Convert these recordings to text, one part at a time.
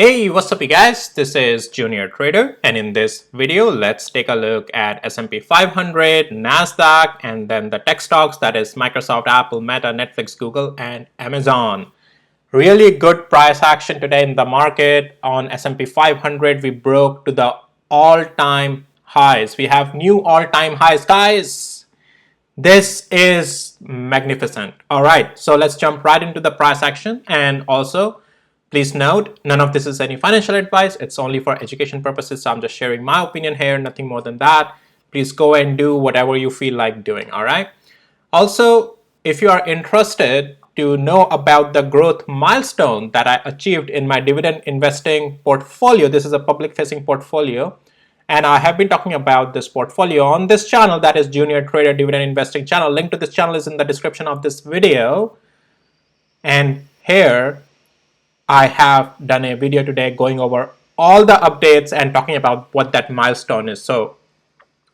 Hey, what's up you guys? This is Junior Trader, and in this video let's take a look at S&P 500, Nasdaq, and then the tech stocks, that is Microsoft, Apple, Meta, Netflix, Google, and Amazon. Really good price action today in the market. On S&P 500 we broke to the all-time highs. We have new all-time highs, guys. This is magnificent. All right, so let's jump right into the price action. And also, please note, none of this is any financial advice. It's only for education purposes. So I'm just sharing my opinion here, nothing more than that. Please go and do whatever you feel like doing. All right. Also, if you are interested to know about the growth milestone that I achieved in my dividend investing portfolio, this is a public facing portfolio. And I have been talking about this portfolio on this channel, that is Junior Trader Dividend Investing channel. Link to this channel is in the description of this video. And here I have done a video today going over all the updates and talking about what that milestone is. So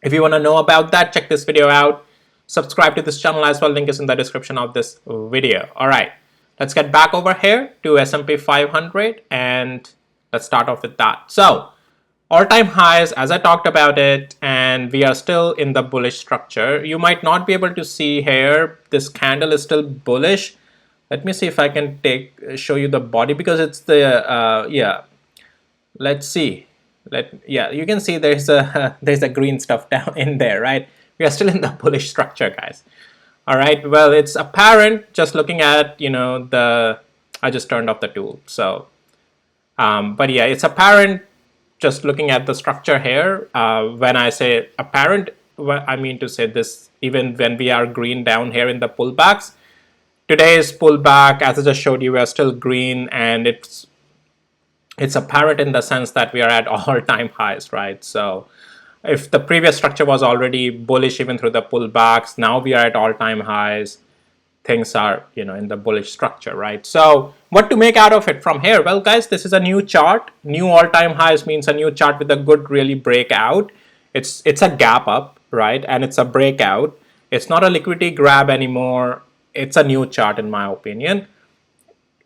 if you want to know about that, check this video out. Subscribe to this channel as well. Link is in the description of this video. All right, let's get back over here to S&P 500 and let's start off with that. So all-time highs, as I talked about it, and we are still in the bullish structure. You might not be able to see here, this candle is still bullish. Let me see if I can show you the body, because it's the yeah. Let's see. Yeah, you can see there's a green stuff down in there, right? We are still in the bullish structure, guys. All right. Well, it's apparent just looking at I just turned off the tool. So, but yeah, it's apparent just looking at the structure here. When I say apparent, I mean to say this. Even when we are green down here in the pullbacks. Today's pullback, as I just showed you, we are still green, and it's apparent in the sense that we are at all-time highs, right? So if the previous structure was already bullish even through the pullbacks, now we are at all-time highs. Things are, in the bullish structure, right? So what to make out of it from here? Well, guys, this is a new chart. New all-time highs means a new chart with a good really breakout. It's a gap up, right? And it's a breakout. It's not a liquidity grab anymore. It's a new chart in my opinion.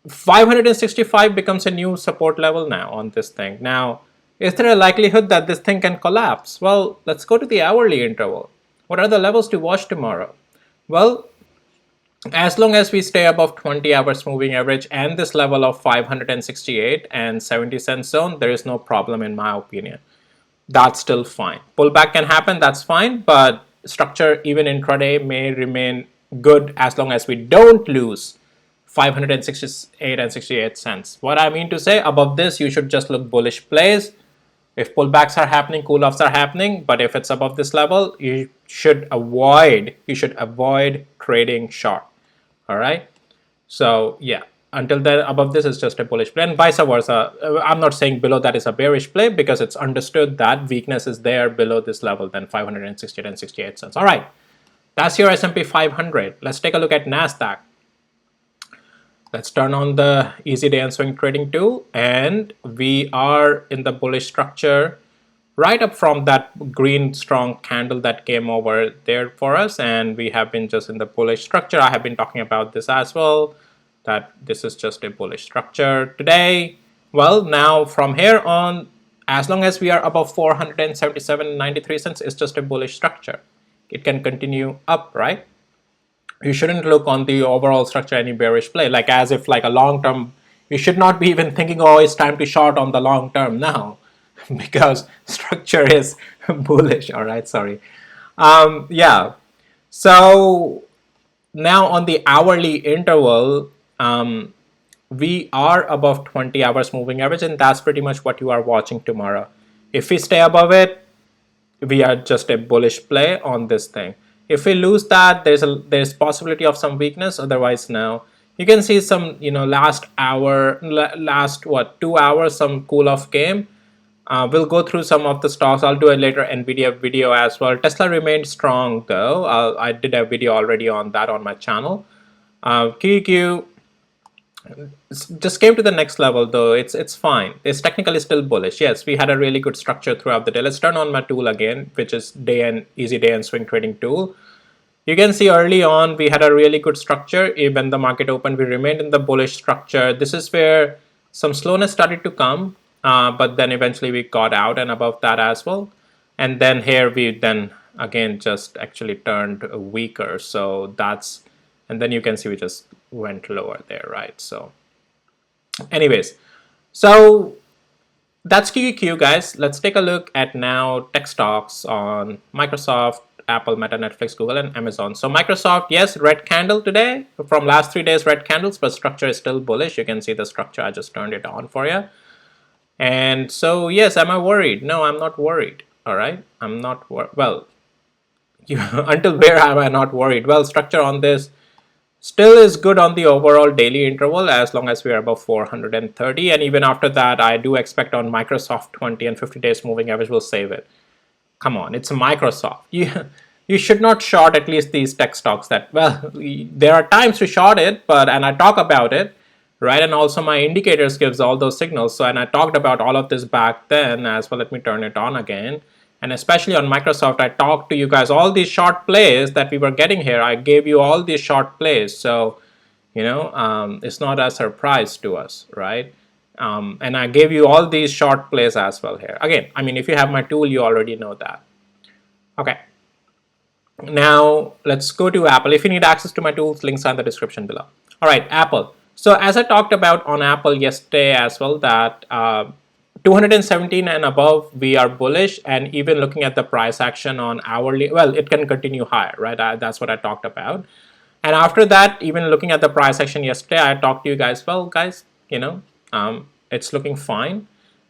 565 becomes a new support level now on this thing. Now, is there a likelihood that this thing can collapse? Well, let's go to the hourly interval. What are the levels to watch tomorrow? Well, as long as we stay above 20 hours moving average and this level of 568 and 70 cents zone, there is no problem in my opinion. That's still fine. Pullback can happen, that's fine, but structure even intraday may remain good as long as we don't lose 568 and 68 cents. What I mean to say, above this you should just look bullish plays. If pullbacks are happening, cool-offs are happening, but if it's above this level, you should avoid trading short. All right, so yeah, until then above this is just a bullish play, and vice versa. I'm not saying below that is a bearish play, because it's understood that weakness is there below this level, then 568 and 68 cents. All right, that's your S&P 500. Let's take a look at Nasdaq. Let's turn on the easy day and swing trading tool, and we are in the bullish structure right up from that green strong candle that came over there for us, and we have been just in the bullish structure. I have been talking about this as well, that this is just a bullish structure today. Well, now from here on, as long as we are above 477.93 cents, it's just a bullish structure. It can continue up, right? You shouldn't look on the overall structure any bearish play, like as if like a long term. You should not be even thinking, oh, it's time to short on the long term now, because structure is bullish. All right, sorry. Yeah. So now on the hourly interval, we are above 20 hours moving average, and that's pretty much what you are watching tomorrow. If we stay above it, we are just a bullish play on this thing. If we lose that, there's possibility of some weakness. Otherwise, no. You can see some, last 2 hours, some cool-off game. We'll go through some of the stocks. I'll do a later NVIDIA video as well. Tesla remained strong though. I did a video already on that on my channel. QQQ just came to the next level though. It's fine. It's technically still bullish. Yes, we had a really good structure throughout the day. Let's turn on my tool again, which is easy day and swing trading tool. You can see early on we had a really good structure. When the market opened, we remained in the bullish structure. This is where some slowness started to come, but then eventually we got out and above that as well. And then here we then again just actually turned weaker. So that's, and then you can see we just went lower there, right? So anyways, so that's QQQ, guys. Let's take a look at now tech stocks on Microsoft, Apple, Meta, Netflix, Google, and Amazon. So Microsoft, yes, red candle today. From last 3 days, red candles, but structure is still bullish. You can see the structure. I just turned it on for you. And so, yes, am I worried? No, I'm not worried. All right, I'm not well. Until where am I not worried? Well, structure on this still is good on the overall daily interval as long as we are above 430, and even after that I do expect on Microsoft 20 and 50 days moving average will save it. Come on, it's Microsoft. You should not short at least these tech stocks that, well, there are times to short it, but, and I talk about it, right? And also my indicators gives all those signals. So, and I talked about all of this back then as well. Let me turn it on again. And especially on Microsoft, I talked to you guys all these short plays that we were getting here. I gave you all these short plays. So, you know, it's not a surprise to us, right? And I gave you all these short plays as well here. Again, I mean, if you have my tool, you already know that. Okay. Now, let's go to Apple. If you need access to my tools, links are in the description below. All right, Apple. So as I talked about on Apple yesterday as well, that 217 and above, we are bullish, and even looking at the price action on hourly, well, it can continue higher, right? That's what I talked about. And after that, even looking at the price action yesterday, I talked to you guys, well, guys, you know, it's looking fine.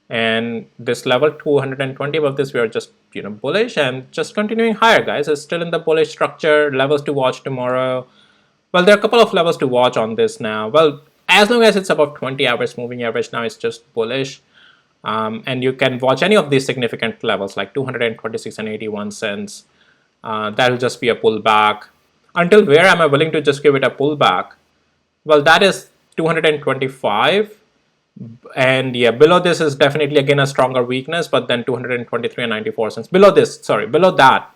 And this level 220 above this, we are just, you know, bullish and just continuing higher, guys. It's still in the bullish structure. Levels to watch tomorrow. Well, there are a couple of levels to watch on this now. Well, as long as it's above 20 hours moving average, now it's just bullish. And you can watch any of these significant levels like 226 and 81 cents. That'll just be a pullback. Until where am I willing to just give it a pullback? Well, that is 225. And yeah, below this is definitely again a stronger weakness, but then 223 and 94 cents. Below this, sorry, below that,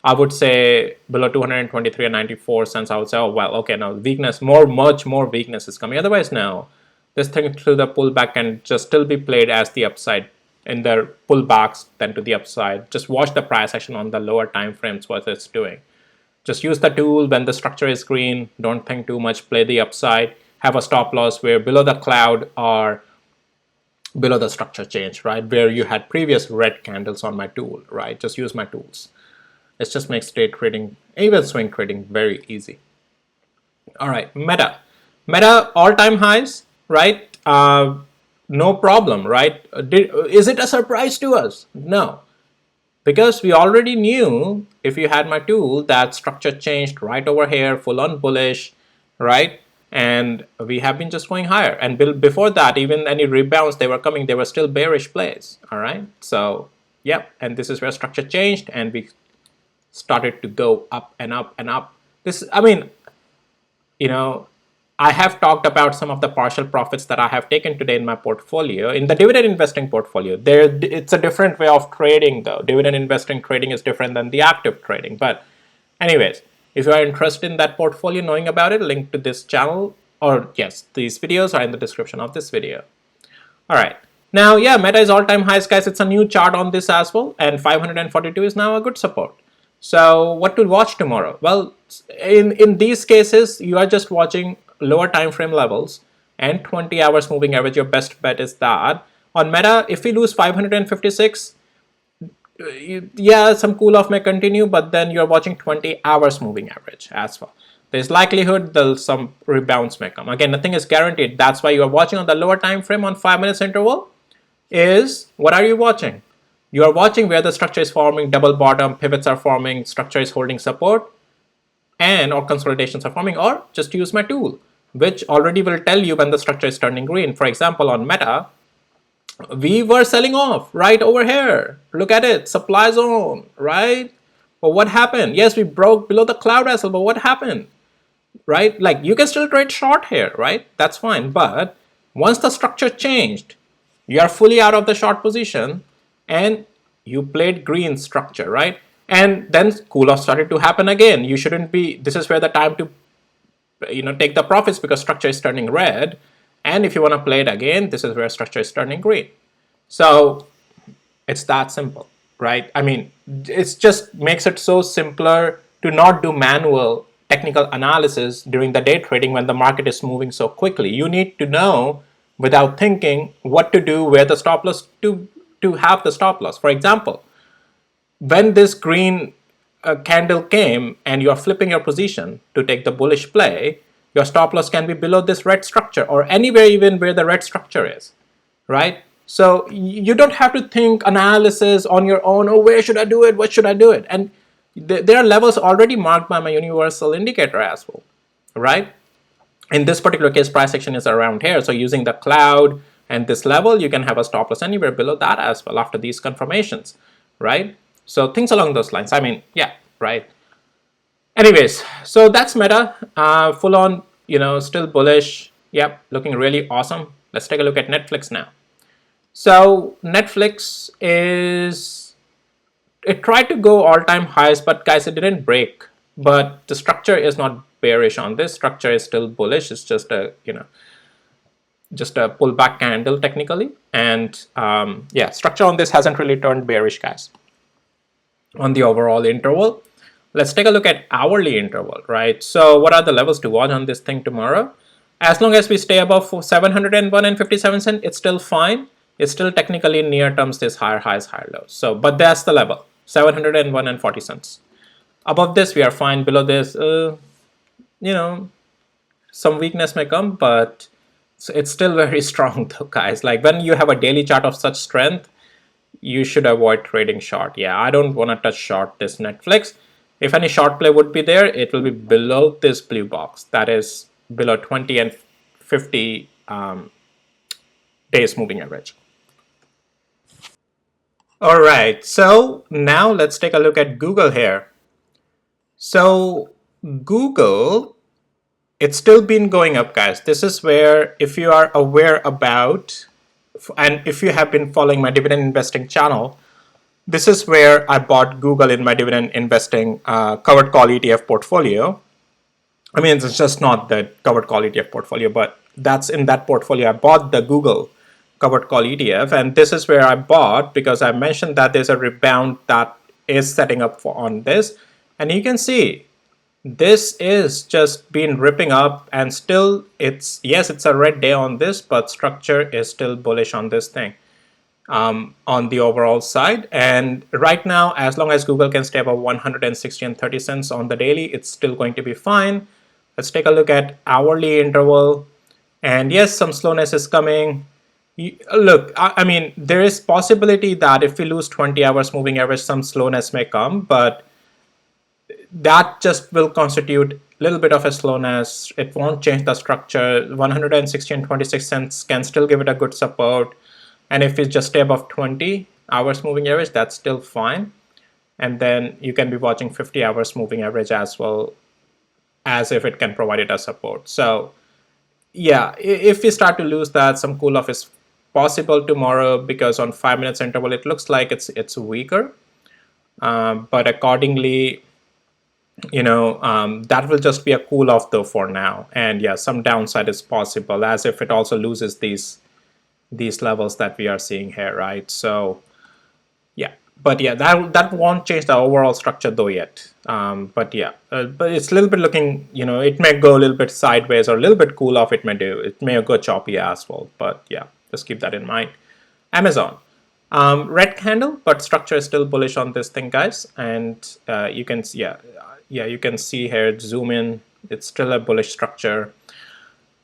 I would say below 223 and 94 cents, I would say, oh, well, okay, now weakness, much more weakness is coming. Otherwise, no. This thing to the pullback can just still be played as the upside in the pullbacks than to the upside. Just watch the price action on the lower time frames, what it's doing. Just use the tool when the structure is green. Don't think too much, play the upside. Have a stop loss where below the cloud or below the structure change, right? Where you had previous red candles on my tool, right? Just use my tools. It just makes day trading, even swing trading, very easy. All right, Meta. Meta all-time highs, right? No problem, right? Is it a surprise to us? No. Because we already knew, if you had my tool, that structure changed right over here, full on bullish, right? And we have been just going higher. And before that, even any rebounds they were coming, they were still bearish plays, all right? So, yep, and this is where structure changed, and we started to go up and up and up. This, I mean, you know, I have talked about some of the partial profits that I have taken today in my portfolio, in the dividend investing portfolio. It's a different way of trading though. Dividend investing trading is different than the active trading. But anyways, if you are interested in that portfolio, knowing about it, link to this channel, or yes, these videos are in the description of this video. All right. Now, yeah, Meta is all-time highs, guys. It's a new chart on this as well, and 542 is now a good support. So what to watch tomorrow? Well, in these cases, you are just watching lower time frame levels and 20 hours moving average. Your best bet is that. On Meta, if we lose 556, yeah, some cool off may continue, but then you're watching 20 hours moving average as well. There's likelihood some rebounds may come. Again, nothing is guaranteed. That's why you are watching on the lower time frame on 5 minutes interval. Is what are you watching? You are watching where the structure is forming, double bottom, pivots are forming, structure is holding support, and or consolidations are forming, or just use my tool, which already will tell you when the structure is turning green. For example, on Meta, we were selling off right over here. Look at it, supply zone, right? But what happened? Yes, we broke below the cloud as well, but what happened? Right? Like, you can still trade short here, right? That's fine. But once the structure changed, you are fully out of the short position and you played green structure, right? And then cool off started to happen again. You shouldn't be, this is where the time to, you know, take the profits, because structure is turning red. And if you want to play it again, this is where structure is turning green. So it's that simple, right? I mean, it just makes it so simpler to not do manual technical analysis during the day trading when the market is moving so quickly. You need to know without thinking what to do, where the stop loss to have the stop loss. For example, when this green candle came and you're flipping your position to take the bullish play, your stop loss can be below this red structure or anywhere even where the red structure is, right? So you don't have to think analysis on your own. Oh, where should I do it? What should I do it? And there are levels already marked by my universal indicator as well, right? In this particular case, price action is around here. So using the cloud and this level, you can have a stop loss anywhere below that as well after these confirmations, right? So things along those lines. I mean, yeah, right. Anyways, so that's Meta, full on, still bullish. Yep, looking really awesome. Let's take a look at Netflix now. So Netflix it tried to go all-time highs, but guys, it didn't break. But the structure is not bearish on this. Structure is still bullish. It's just a, just a pullback candle technically. And yeah, structure on this hasn't really turned bearish, guys. On the overall interval, let's take a look at hourly interval, right? So what are the levels to watch on this thing tomorrow? As long as we stay above 701 and 57 cents, it's still fine. It's still technically near terms this higher highs, higher lows. So, but that's the level, 701 and 40 cents. Above this, we are fine. Below this, some weakness may come, but it's still very strong though, guys. Like when you have a daily chart of such strength, you should avoid trading short. Yeah, I don't want to touch short this Netflix. If any short play would be there, it will be below this blue box. That is below 20 and 50 days moving average. All right, so now let's take a look at Google here. So Google, it's still been going up, guys. This is where, if you are aware about, and if you have been following my dividend investing channel, this is where I bought Google in my dividend investing covered call ETF portfolio. I mean, it's just not the covered call ETF portfolio, but that's in that portfolio. I bought the Google covered call ETF, and this is where I bought because I mentioned that there's a rebound that is setting up on this. And you can see this is just been ripping up, and still it's a red day on this, but structure is still bullish on this thing. On the overall side, and right now, as long as Google can stay above 160 and 30 cents on the daily, it's still going to be fine. Let's take a look at hourly interval, and yes, some slowness is coming. Look, I mean, there is possibility that if we lose 20 hours moving average, some slowness may come, but that just will constitute a little bit of a slowness. It won't change the structure. 160 and 26 cents can still give it a good support. And if it just stay above 20 hours moving average, that's still fine. And then you can be watching 50 hours moving average as well, as if it can provide it as support. So yeah, if we start to lose that, some cool off is possible tomorrow, because on 5 minutes interval, it looks like it's weaker. But accordingly, that will just be a cool off though for now. And yeah, some downside is possible, as if it also loses these levels that we are seeing here, right? So yeah, but yeah, that won't change the overall structure though yet. But yeah, but it's a little bit looking, it may go a little bit sideways or a little bit cool off. It may go choppy as well. But yeah, just keep that in mind. Amazon, red candle, but structure is still bullish on this thing, guys. And you can you can see here, zoom in, it's still a bullish structure.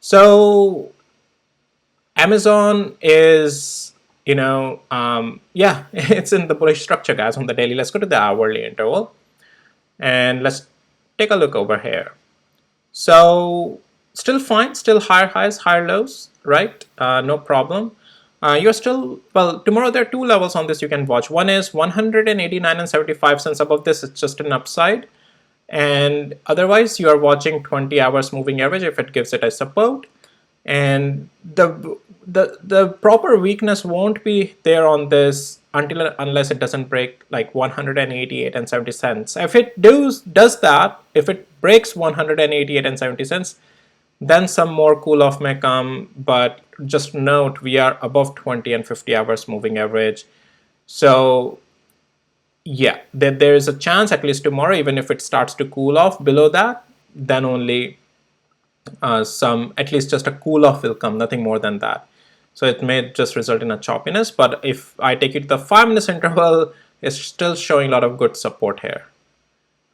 So Amazon is, it's in the bullish structure, guys, on the daily. Let's go to the hourly interval and let's take a look over here. So still fine, still higher highs, higher lows, right? No problem. You're still, well, tomorrow there are two levels on this you can watch. One is 189 and 75 cents. Above this, it's just an upside. And otherwise, you are watching 20 hours moving average if it gives it a support. And the proper weakness won't be there on this unless it doesn't break like 188 and 70 cents. If it does that, if it breaks 188 and 70 cents, Then some more cool off may come, but just note we are above 20 and 50 hours moving average. So yeah, there is a chance at least tomorrow, even if it starts to cool off below that, then only some, at least just a cool off will come, nothing more than that. So it may just result in a choppiness, but if I take it to the 5 minutes interval, it's still showing a lot of good support here.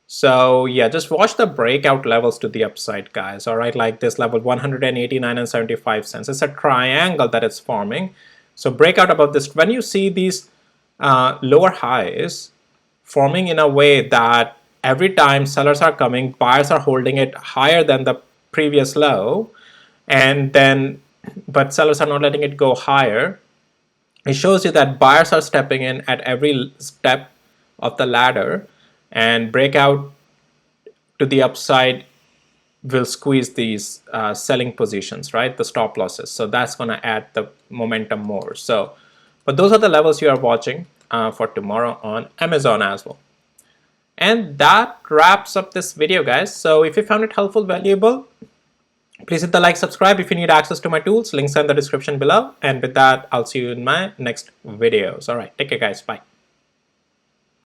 So yeah, just watch the breakout levels to the upside, guys. All right, like this level 189 and 75 cents. It's a triangle that it's forming. So breakout above this, when you see these lower highs forming in a way that every time sellers are coming, buyers are holding it higher than the previous low, and then but sellers are not letting it go higher, it shows you that buyers are stepping in at every step of the ladder, and breakout to the upside will squeeze these selling positions, right? The stop losses. So that's going to add the momentum more. So, but those are the levels you are watching for tomorrow on Amazon as well. And that wraps up this video, guys. So if you found it helpful, valuable, please hit the like, subscribe. If you need access to my tools, links are in the description below. And with that, I'll see you in my next videos. All right, take care, guys. Bye.